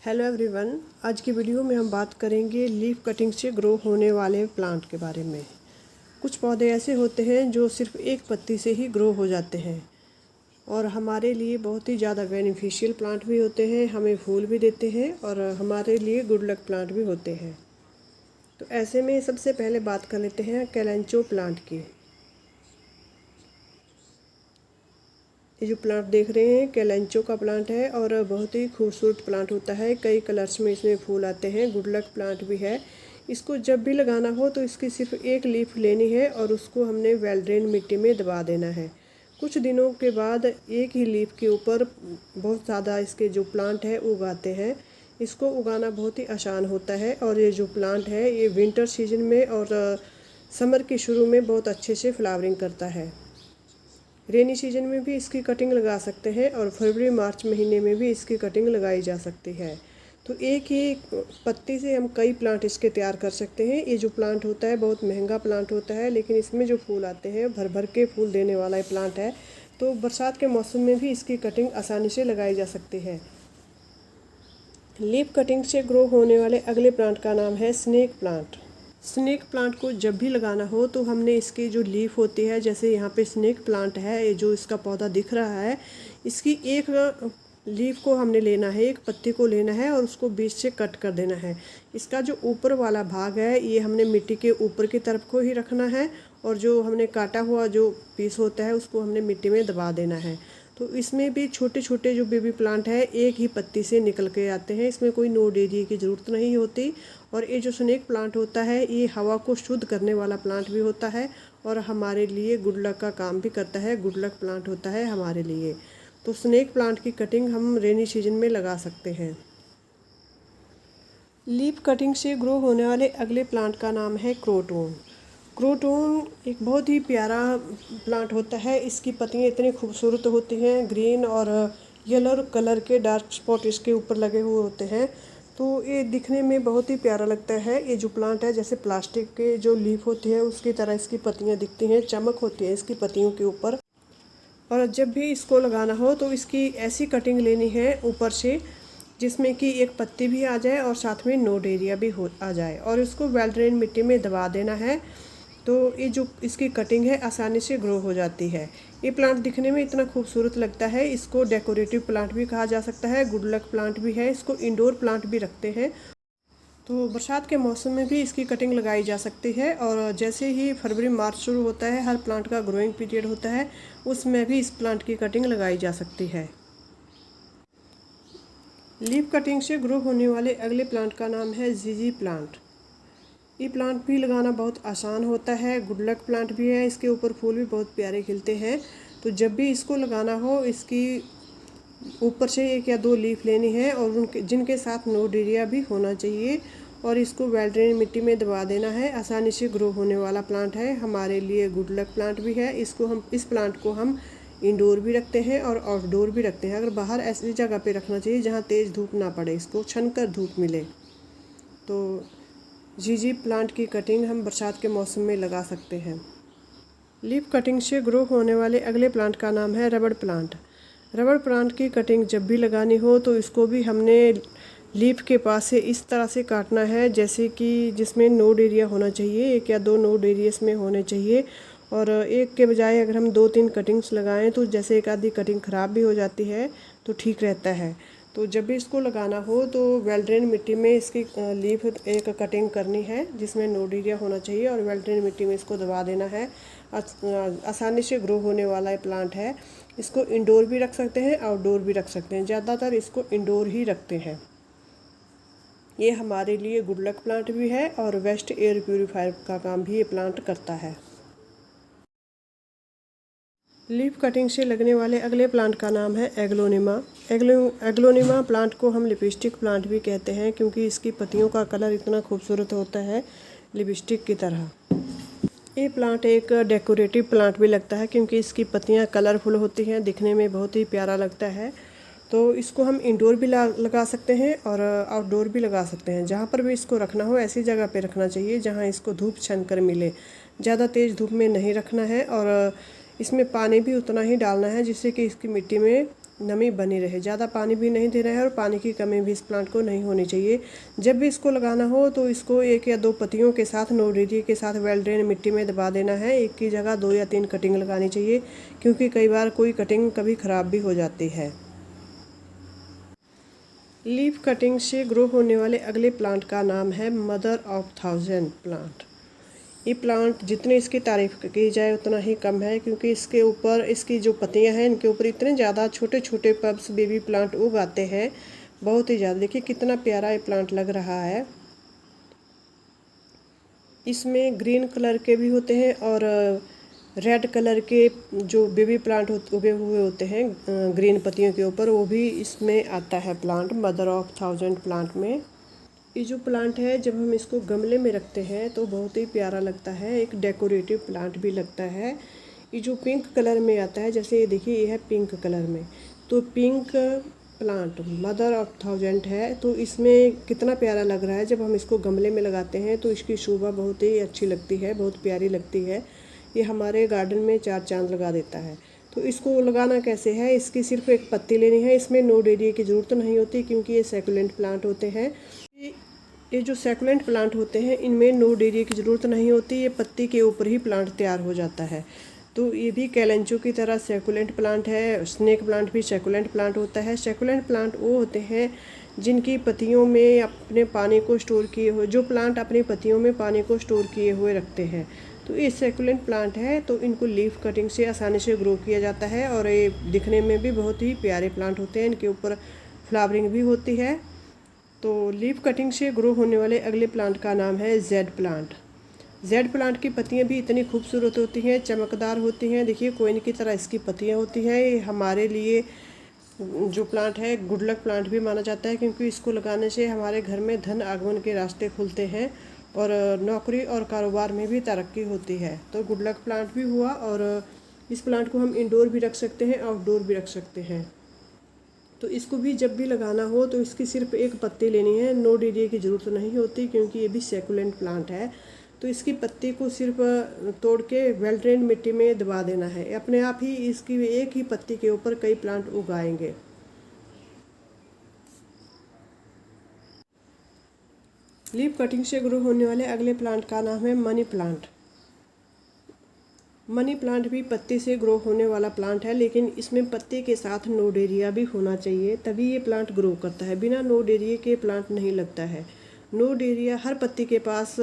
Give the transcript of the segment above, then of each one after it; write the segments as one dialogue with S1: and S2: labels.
S1: Hello everyone. आज की video में हम बात करेंगे लीफ कटिंग से ग्रो होने वाले प्लांट के बारे में। कुछ पौधे ऐसे होते हैं जो सिर्फ एक पत्ती से ही ग्रो हो जाते हैं और हमारे लिए बहुत ही ज़्यादा बेनिफिशियल प्लांट भी होते हैं, हमें फूल भी देते हैं और हमारे लिए गुड लक प्लांट भी होते हैं। तो ऐसे में सबसे पहले बात कर लेते हैं कैलेंचो प्लांट की। ये जो प्लांट देख रहे हैं कैलेंचो का प्लांट है और बहुत ही खूबसूरत प्लांट होता है। कई कलर्स में इसमें फूल आते हैं, गुड लक प्लांट भी है। इसको जब भी लगाना हो तो इसकी सिर्फ एक लीफ लेनी है और उसको हमने वेल ड्रेन मिट्टी में दबा देना है। कुछ दिनों के बाद एक ही लीफ के ऊपर बहुत ज़्यादा इसके जो प्लांट है उगाते हैं। इसको उगाना बहुत ही आसान होता है और ये जो प्लांट है ये विंटर सीजन में और समर के शुरू में बहुत अच्छे से फ्लावरिंग करता है। रेनी सीजन में भी इसकी कटिंग लगा सकते हैं और फरवरी मार्च महीने में भी इसकी कटिंग लगाई जा सकती है। तो एक ही पत्ती से हम कई प्लांट इसके तैयार कर सकते हैं। ये जो प्लांट होता है बहुत महंगा प्लांट होता है, लेकिन इसमें जो फूल आते हैं भर भर के फूल देने वाला ये प्लांट है। तो बरसात के मौसम में भी इसकी कटिंग आसानी से लगाई जा सकती है। लीफ कटिंग से ग्रो होने वाले अगले प्लांट का नाम है स्नेक प्लांट। स्नेक प्लांट को जब भी लगाना हो तो हमने इसकी जो लीफ होती है, जैसे यहाँ पे स्नेक प्लांट है, ये जो इसका पौधा दिख रहा है, इसकी एक लीफ को हमने लेना है, एक पत्ती को लेना है और उसको बीच से कट कर देना है। इसका जो ऊपर वाला भाग है ये हमने मिट्टी के ऊपर की तरफ को ही रखना है और जो हमने काटा हुआ जो पीस होता है उसको हमने मिट्टी में दबा देना है। तो इसमें भी छोटे छोटे जो बेबी प्लांट है एक ही पत्ती से निकल के आते हैं, इसमें कोई नोड एरिया की ज़रूरत नहीं होती। और ये जो स्नेक प्लांट होता है ये हवा को शुद्ध करने वाला प्लांट भी होता है और हमारे लिए गुड लक का काम भी करता है। गुड लक प्लांट होता है हमारे लिए। तो स्नेक प्लांट की कटिंग हम रेनी सीजन में लगा सकते हैं। लीफ कटिंग से ग्रो होने वाले अगले प्लांट का नाम है क्रोटोन। क्रोटोन एक बहुत ही प्यारा प्लांट होता है। इसकी पत्तियाँ इतनी खूबसूरत होती हैं, ग्रीन और येलो कलर के डार्क स्पॉट इसके ऊपर लगे हुए होते हैं। तो ये दिखने में बहुत ही प्यारा लगता है। ये जो प्लांट है जैसे प्लास्टिक के जो लीफ होती है उसकी तरह इसकी पत्तियाँ दिखती हैं, चमक होती है इसकी पत्तियों के ऊपर। और जब भी इसको लगाना हो तो इसकी ऐसी कटिंग लेनी है ऊपर से जिसमें कि एक पत्ती भी आ जाए और साथ में नोड एरिया भी आ जाए और इसको वेल ड्रेन मिट्टी में दबा देना है। तो ये जो इसकी कटिंग है आसानी से ग्रो हो जाती है। ये प्लांट दिखने में इतना खूबसूरत लगता है, इसको डेकोरेटिव प्लांट भी कहा जा सकता है, गुड लक प्लांट भी है, इसको इंडोर प्लांट भी रखते हैं। तो बरसात के मौसम में भी इसकी कटिंग लगाई जा सकती है और जैसे ही फरवरी मार्च शुरू होता है, हर प्लांट का ग्रोइंग पीरियड होता है, उसमें भी इस प्लांट की कटिंग लगाई जा सकती है। लीफ कटिंग से ग्रो होने वाले अगले प्लांट का नाम है जीजी प्लांट। ये प्लांट भी लगाना बहुत आसान होता है, गुड लक प्लांट भी है, इसके ऊपर फूल भी बहुत प्यारे खिलते हैं। तो जब भी इसको लगाना हो इसकी ऊपर से एक या दो लीफ लेनी है और उनके जिनके साथ नोड एरिया भी होना चाहिए और इसको वेल ड्रेन मिट्टी में दबा देना है। आसानी से ग्रो होने वाला प्लांट है, हमारे लिए गुड लक प्लांट भी है। इस प्लांट को हम इंडोर भी रखते हैं और आउटडोर भी रखते हैं। अगर बाहर ऐसी जगह पे रखना चाहिए जहाँ तेज़ धूप ना पड़े, इसको छनकर धूप मिले। तो जीजी प्लांट की कटिंग हम बरसात के मौसम में लगा सकते हैं। लीफ कटिंग से ग्रो होने वाले अगले प्लांट का नाम है रबड़ प्लांट। रबड़ प्लांट की कटिंग जब भी लगानी हो तो इसको भी हमने लीफ के पास से इस तरह से काटना है जैसे कि जिसमें नोड एरिया होना चाहिए, एक या दो नोड एरियाज में होने चाहिए। और एक के बजाय अगर हम दो तीन कटिंग्स लगाएं तो जैसे एक आधी कटिंग ख़राब भी हो जाती है तो ठीक रहता है। तो जब भी इसको लगाना हो तो वेल ड्रेन मिट्टी में इसकी लीफ एक कटिंग करनी है जिसमें नोड एरिया होना चाहिए और वेल ड्रेन मिट्टी में इसको दबा देना है। आसानी से ग्रो होने वाला ये प्लांट है। इसको इंडोर भी रख सकते हैं, आउटडोर भी रख सकते हैं। ज़्यादातर इसको इंडोर ही रखते हैं। ये हमारे लिए गुड लक प्लांट भी है और वेस्ट एयर प्यूरीफायर का काम भी ये प्लांट करता है। लीफ कटिंग से लगने वाले अगले प्लांट का नाम है एग्लोनिमा। एग्लोनिमा प्लांट को हम लिपस्टिक प्लांट भी कहते हैं क्योंकि इसकी पत्तियों का कलर इतना खूबसूरत होता है लिपस्टिक की तरह। ये प्लांट एक डेकोरेटिव प्लांट भी लगता है क्योंकि इसकी पत्तियां कलरफुल होती हैं, दिखने में बहुत ही प्यारा लगता है। तो इसको हम इंडोर भी लगा सकते हैं और आउटडोर भी लगा सकते हैं। जहाँ पर भी इसको रखना हो ऐसी जगह पे रखना चाहिए जहाँ इसको धूप छन कर मिले। ज़्यादा तेज़ धूप में नहीं रखना है और इसमें पानी भी उतना ही डालना है जिससे कि इसकी मिट्टी में नमी बनी रहे, ज़्यादा पानी भी नहीं देना है और पानी की कमी भी इस प्लांट को नहीं होनी चाहिए। जब भी इसको लगाना हो तो इसको 1 या 2 पत्तियों के साथ नोड एरिया के साथ वेल ड्रेन मिट्टी में दबा देना है। एक की जगह 2 या 3 कटिंग लगानी चाहिए, क्योंकि कई बार कोई कटिंग कभी ख़राब भी हो जाती है। लीफ कटिंग से ग्रो होने वाले अगले प्लांट का नाम है मदर ऑफ थाउजेंड प्लांट। ये प्लांट जितनी इसकी तारीफ़ की जाए उतना ही कम है, क्योंकि इसके ऊपर इसकी जो पत्तियां हैं इनके ऊपर इतने ज़्यादा छोटे छोटे पब्स बेबी प्लांट उग आते हैं, बहुत ही ज़्यादा। देखिए कितना प्यारा ये प्लांट लग रहा है। इसमें ग्रीन कलर के भी होते हैं और रेड कलर के जो बेबी प्लांट उगे हुए होते हैं ग्रीन पत्तियों के ऊपर, वो भी इसमें आता है plant mother of thousand plant में। ये जो प्लांट है जब हम इसको गमले में रखते हैं तो बहुत ही प्यारा लगता है, एक डेकोरेटिव प्लांट भी लगता है। ये जो पिंक कलर में आता है, जैसे ये देखिए ये है पिंक कलर में, तो pink plant mother of thousand है। तो इसमें कितना प्यारा लग रहा है। जब हम इसको गमले में लगाते हैं तो इसकी शोभा बहुत ही अच्छी लगती है, बहुत प्यारी लगती है। ये हमारे गार्डन में 4 चांद लगा देता है। तो इसको लगाना कैसे है, इसकी सिर्फ एक पत्ती लेनी है। इसमें नोड एरिया की ज़रूरत नहीं होती, क्योंकि ये सैकुलेंट प्लांट होते हैं। ये जो सैकुलेंट प्लांट होते हैं इनमें नोड एरिया की ज़रूरत नहीं होती, ये पत्ती के ऊपर ही प्लांट तैयार हो जाता है। तो ये भी कैलेंचो की तरह सैकुलेंट प्लांट है। स्नेक प्लांट भी सैकुलेंट प्लांट होता है। सैकुलेंट प्लांट वो होते हैं जिनकी पत्तियों में अपने पानी को स्टोर किए हुए, जो प्लांट अपनी पत्तियों में पानी को स्टोर किए हुए रखते हैं। तो ये सैकुलेंट प्लांट है, तो इनको लीफ कटिंग से आसानी से ग्रो किया जाता है और ये दिखने में भी बहुत ही प्यारे प्लांट होते हैं। इनके ऊपर फ्लावरिंग भी होती है। तो लीफ कटिंग से ग्रो होने वाले अगले प्लांट का नाम है जेड प्लांट। जेड प्लांट की पत्तियां भी इतनी खूबसूरत होती हैं, चमकदार होती हैं। देखिए कोइन की तरह इसकी पत्तियां होती हैं। ये हमारे लिए जो प्लांट है गुड लक प्लांट भी माना जाता है, क्योंकि इसको लगाने से हमारे घर में धन आगमन के रास्ते खुलते हैं और नौकरी और कारोबार में भी तरक्की होती है। तो गुड लक प्लांट भी हुआ, और इस प्लांट को हम इंडोर भी रख सकते हैं, आउटडोर भी रख सकते हैं। तो इसको भी जब भी लगाना हो तो इसकी सिर्फ एक पत्ती लेनी है, नोड एरिया की ज़रूरत नहीं होती, क्योंकि ये भी सैकुलेंट प्लांट है। तो इसकी पत्ती को सिर्फ तोड़ के वेल ड्रेन मिट्टी में दबा देना है। अपने आप ही इसकी एक ही पत्ती के ऊपर कई प्लांट उगाएंगे। लीफ कटिंग से ग्रो होने वाले अगले प्लांट का नाम है मनी प्लांट। मनी प्लांट भी पत्ती से ग्रो होने वाला प्लांट है, लेकिन इसमें पत्ती के साथ नोड एरिया भी होना चाहिए, तभी ये प्लांट ग्रो करता है। बिना नोड एरिया के प्लांट नहीं लगता है। नोड एरिया हर पत्ती के पास,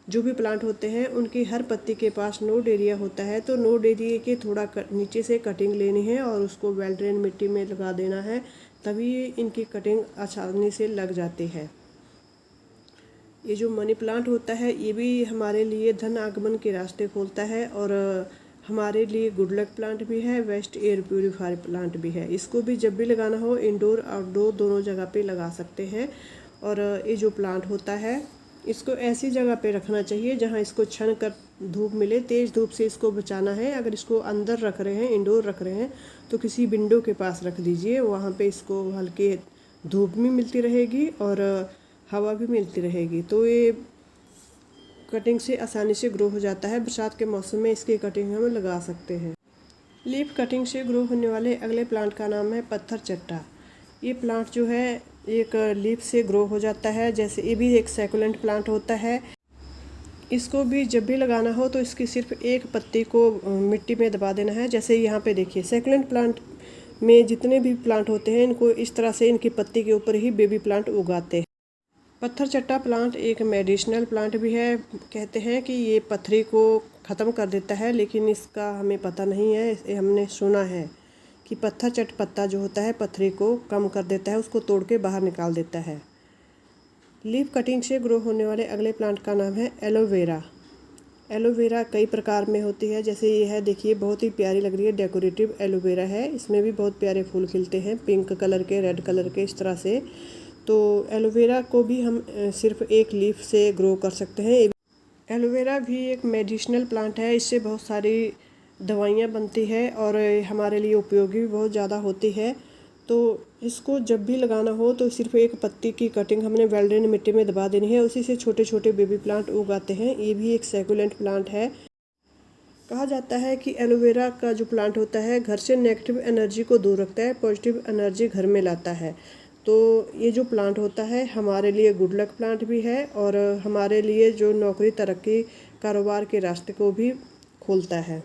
S1: जो भी प्लांट होते हैं उनकी हर पत्ती के पास नोड एरिया होता है। तो नोड एरिया के थोड़ा नीचे से कटिंग लेनी है और उसको वेल ड्रेन मिट्टी में लगा देना है, तभी इनकी कटिंग आसानी से लग जाती है। ये जो मनी प्लांट होता है ये भी हमारे लिए धन आगमन के रास्ते खोलता है, और हमारे लिए गुड लक प्लांट भी है, वेस्ट एयर प्यूरीफायर प्लांट भी है। इसको भी जब भी लगाना हो इंडोर आउटडोर दोनों जगह पे लगा सकते हैं। और ये जो प्लांट होता है इसको ऐसी जगह पे रखना चाहिए जहाँ इसको छन कर धूप मिले। तेज़ धूप से इसको बचाना है। अगर इसको अंदर रख रहे हैं, इंडोर रख रहे हैं, तो किसी विंडो के पास रख दीजिए। वहाँ पे इसको हल्की धूप भी मिलती रहेगी और हवा भी मिलती रहेगी। तो ये कटिंग से आसानी से ग्रो हो जाता है। बरसात के मौसम में इसकी कटिंग हम लगा सकते हैं। लीफ कटिंग से ग्रो होने वाले अगले प्लांट का नाम है पत्थर चट्टा। ये प्लांट जो है एक लीफ से ग्रो हो जाता है, जैसे ये भी एक सैकुलेंट प्लांट होता है। इसको भी जब भी लगाना हो तो इसकी सिर्फ एक पत्ती को मिट्टी में दबा देना है। जैसे यहाँ पे देखिए सैकुलेंट प्लांट में जितने भी प्लांट होते हैं इनको इस तरह से इनकी पत्ती के ऊपर ही बेबी प्लांट उगाते हैं। पत्थर चट्टा प्लांट एक मेडिसिनल प्लांट भी है। कहते हैं कि ये पथरी को ख़त्म कर देता है, लेकिन इसका हमें पता नहीं है। हमने सुना है कि पत्थर चट पत्ता जो होता है पथरी को कम कर देता है, उसको तोड़ के बाहर निकाल देता है। लीफ कटिंग से ग्रो होने वाले अगले प्लांट का नाम है एलोवेरा। एलोवेरा कई प्रकार में होती है, जैसे ये है देखिए बहुत ही प्यारी लग रही है, डेकोरेटिव एलोवेरा है। इसमें भी बहुत प्यारे फूल खिलते हैं, पिंक कलर के, रेड कलर के, इस तरह से। तो एलोवेरा को भी हम सिर्फ एक लीफ से ग्रो कर सकते हैं। एलोवेरा भी एक मेडिसिनल प्लांट है। इससे बहुत सारी दवाइयाँ बनती है और हमारे लिए उपयोगी भी बहुत ज़्यादा होती है। तो इसको जब भी लगाना हो तो सिर्फ एक पत्ती की कटिंग हमने वेल ड्रेन मिट्टी में दबा देनी है, उसी से छोटे छोटे बेबी प्लांट उगाते हैं। ये भी एक सैकुलेंट प्लांट है। कहा जाता है कि एलोवेरा का जो प्लांट होता है घर से नेगेटिव एनर्जी को दूर रखता है, पॉजिटिव एनर्जी घर में लाता है। तो ये जो प्लांट होता है हमारे लिए गुड लक प्लांट भी है और हमारे लिए जो नौकरी तरक्की कारोबार के रास्ते को भी खोलता है।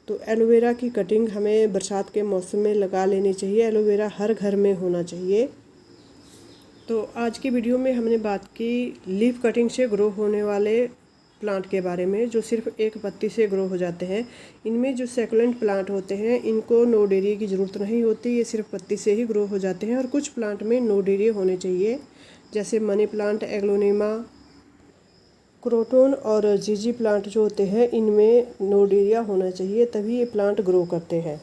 S1: तो एलोवेरा की कटिंग हमें बरसात के मौसम में लगा लेनी चाहिए। एलोवेरा हर घर में होना चाहिए। तो आज की वीडियो में हमने बात की लीफ कटिंग से ग्रो होने वाले प्लांट के बारे में, जो सिर्फ एक पत्ती से ग्रो हो जाते हैं। इनमें जो सैकुलेंट प्लांट होते हैं इनको नोड एरिया की ज़रूरत नहीं होती, ये सिर्फ पत्ती से ही ग्रो हो जाते हैं। और कुछ प्लांट में नोड एरिया होने चाहिए, जैसे मनी प्लांट, एग्लोनिमा, क्रोटोन और जीजी प्लांट जो होते हैं इनमें नोड एरिया होना चाहिए, तभी ये प्लांट ग्रो करते हैं।